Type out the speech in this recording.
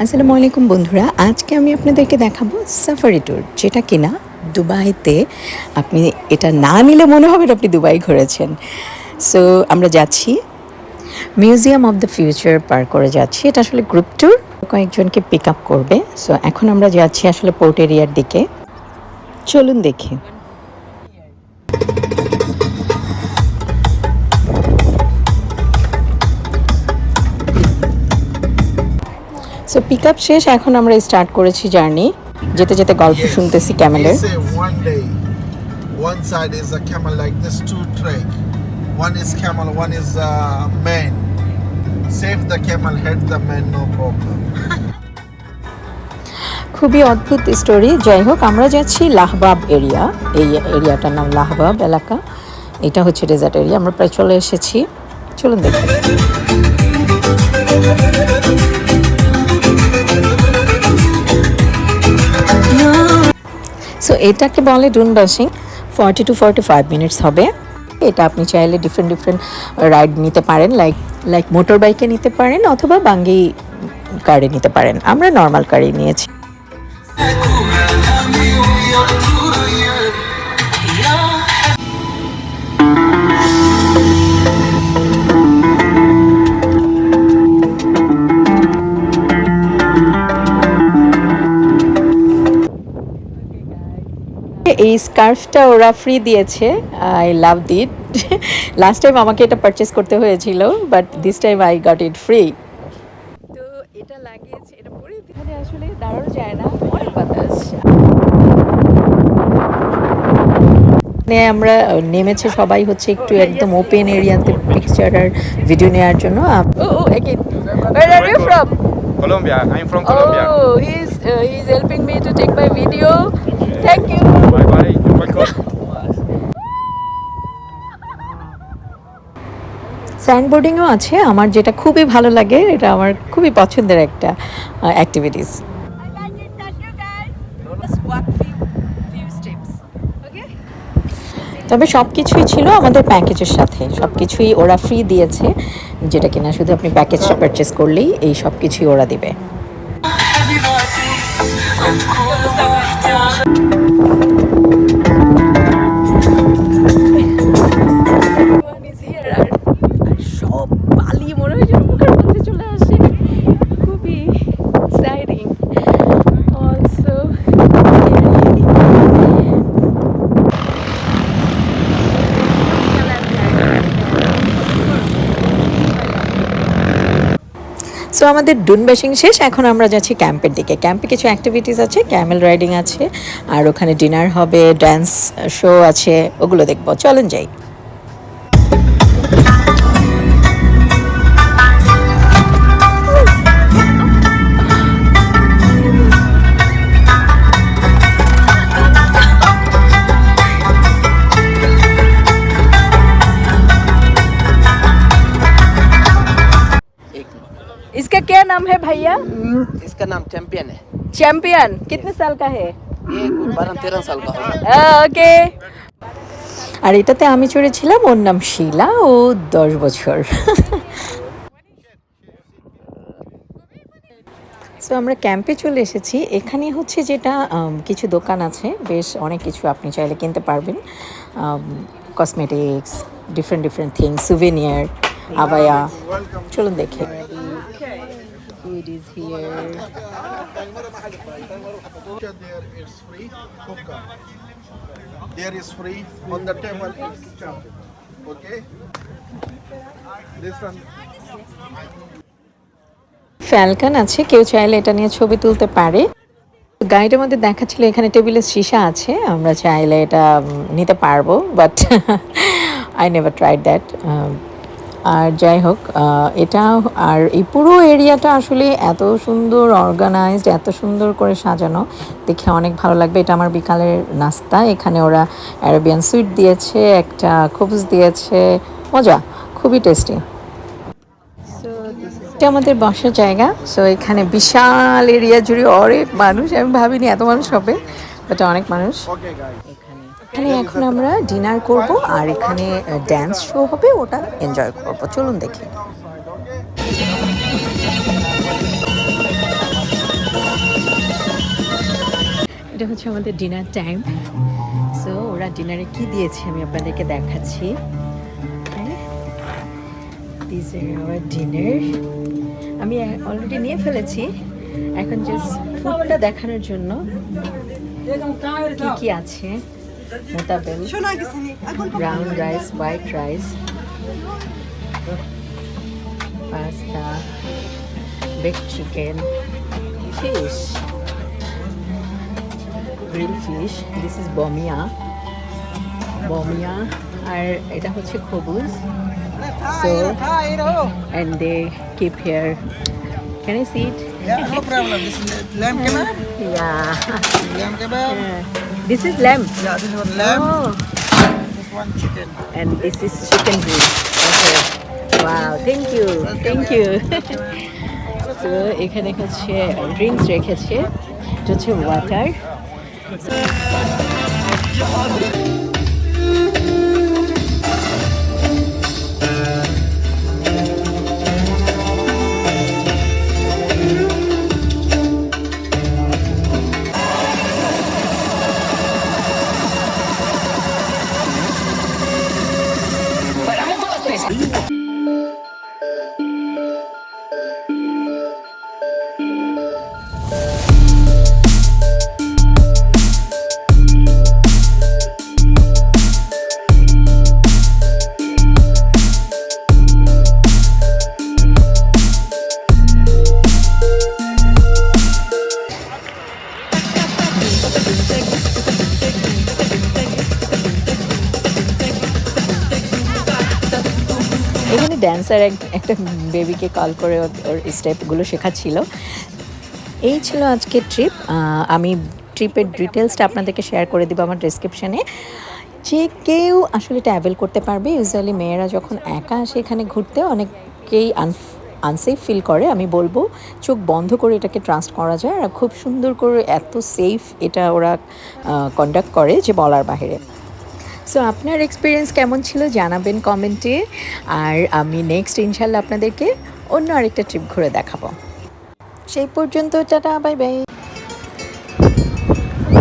আসসালামু আলাইকুম বন্ধুরা, আজকে আমি আপনাদেরকে দেখাবো সাফারি ট্যুর, যেটা কিনা দুবাইতে আপনি এটা না নিলে মনে হবে না আপনি দুবাই ঘুরেছেন। সো আমরা যাচ্ছি মিউজিয়াম অফ দ্য ফিউচার পার করে যাচ্ছি। এটা আসলে গ্রুপ ট্যুর, কয়েকজনকে পিক আপ করবে। সো এখন আমরা যাচ্ছি আসলে পোর্ট এরিয়ার দিকে, চলুন দেখি। সো পিক আপ শেষ, এখন আমরা স্টার্ট করেছি জার্নি। যেতে যেতে গল্প শুনতেছি ক্যামেলের। One side is a camel like this, two track. One is camel, one is man. Save the camel, hit the man, no problem. খুবই অদ্ভুত স্টোরি। যাই হোক, আমরা যাচ্ছি লাহবাব এরিয়া। এই এরিয়াটার নাম লাহবাব এলাকা। এটা হচ্ছে ডেজার্ট এরিয়া। আমরা প্রায় চলে এসেছি, চলুন দেখি। সো এটাকে বলে ডুন বাসিং। 40 to 45 মিনিটস হবে। এটা আপনি চাইলে ডিফারেন্ট রাইড নিতে পারেন, লাইক মোটর বাইকে নিতে পারেন অথবা বাঙ্গি কারে নিতে পারেন। আমরা নর্মাল কারে নিয়েছি। এই স্কার্ফটা ওরা ফ্রি দিয়েছে। I love it. Last time আমাকে এটা পারচেস করতে হয়েছিল, but this time I got it free. তো এটা লাগিয়েছে, এটা পরে এখানে আসলে দাঁড়ানো যায় না, অনেক বাতাস। আমরা নেমেছে সবাই হচ্ছে একটু একদম ওপেন এরিয়াতে পিকচার আর ভিডিও নেওয়ার জন্য। Where are you from? Colombia. I'm from Colombia. Oh, he's helping me to take my video. Thank you. Bye bye. You're welcome. স্যান্ডবোর্ডিংও আছে আমার, যেটা খুবই ভালো লাগে। এটা আমার খুবই পছন্দের একটা অ্যাক্টিভিটিস। তবে সব কিছুই ছিল আমাদের প্যাকেজের সাথে, সব কিছুই ওরা ফ্রি দিয়েছে, যেটা কিনা শুধু আপনি প্যাকেজটা পারচেস করলেই এই সব কিছুই ওরা দিবে। সব বালি মনে হয় মুখের মধ্যে চলে আসে, খুবই এক্সাইটিং অলসো। সো আমাদের ডুন বেশিং শেষ, এখন আমরা যাচ্ছি ক্যাম্পের দিকে। ক্যাম্পে কিছু অ্যাক্টিভিটিস আছে, ক্যামেল রাইডিং আছে, আর ওখানে ডিনার হবে, ড্যান্স শো আছে, ওগুলো দেখবো। চলেন যাই। इसका क्या नाम है भैया? इसका नाम चैंपियन है। चैंपियन कितने साल का है? ये 12-13 साल का होगा। ওকে। আর এটাতে আমি চড়েছিলাম, ওর নাম শিলা, ও 10 বছর। সো আমরা ক্যাম্পে চলে এসেছি। এখানে হচ্ছে যেটা কিছু দোকান আছে, বেশ অনেক কিছু আপনি চাইলে কিনতে পারবেন। Cosmetics, different things, souvenir, abaya. চলুন দেখে। Food is here. There is free hookah. There is free on the table. Okay. This one. Falcon আছে, কেউ চাইলে এটা নিয়ে ছবি তুলতে পারে। গাইডের মধ্যে দেখাচ্ছিল এখানে টেবিলের সীসা আছে, আমরা চাইলে এটা নিতে পারবো, but I never tried that. আর যাই হোক, এটা আর এই পুরো এরিয়াটা আসলে এত সুন্দর অর্গানাইজড, এত সুন্দর করে সাজানো, দেখে অনেক ভালো লাগবে। এটা আমার বিকালের নাস্তা। এখানে ওরা অ্যারাবিয়ান সুইট দিয়েছে, একটা খুবজ দিয়েছে, মজা, খুবই টেস্টি। এটা আমাদের বসার জায়গা। সো এখানে বিশাল এরিয়া জুড়ে অনেক মানুষ, আমি ভাবিনি এত মানুষ হবে, বাট অনেক মানুষ। এখানে এখন আমরা ডিনার করব, আর এখানে ড্যান্স শো হবে, ওটা এনজয় করব। চলুন দেখি। এটা হচ্ছে আমাদের ডিনার টাইম। সো ওরা ডিনারে কি দিয়েছে আমি আপনাদেরকে দেখাচ্ছি। This is our dinner. আমি অলরেডি নিয়ে ফেলেছি, এখন জাস্ট ফুডটা দেখানোর জন্য কি কি আছে। মোতাবেল, brown rice, white rice, pasta, baked chicken, fish, grilled fish. This is bomia. আর এটা হচ্ছে খবুজ। So and they keep here. Can I see it? Yeah, no problem. This is lamb kebab. Yeah. Lamb kebab. This is lamb. Yeah, this one lamb. Oh. This one chicken. And this is chicken grill. Okay. Wow, thank you. Thank you. So এখানে হচ্ছে drinks রেখেছে, এটা হচ্ছে water. এখানে dancer একটা বেবিকে call করে ওর স্টেপগুলো শেখাচ্ছিল। এই ছিল আজকের ট্রিপ। আমি ট্রিপের ডিটেলসটা আপনাদেরকে শেয়ার করে দেবো আমার ডেসক্রিপশানে। যে কেউ আসলে ট্রাভেল করতে পারবে। ইউজুয়ালি মেয়েরা যখন একা আসে এখানে ঘুরতে, অনেকেই আনসেফ ফিল করে। আমি বলবো চোখ বন্ধ করে এটাকে ট্রাস্ট করা যায়, আর খুব সুন্দর করে এত সেফ এটা ওরা কন্ডাক্ট করে যে বলার বাহিরে। সো আপনার এক্সপিরিয়েন্স কেমন ছিল জানাবেন কমেন্টে। আর আমি নেক্সট ইনশাল্লাহ আপনাদেরকে অন্য আরেকটা ট্রিপ ঘুরে দেখাবো। সেই পর্যন্ত টাটা, বাই বাই।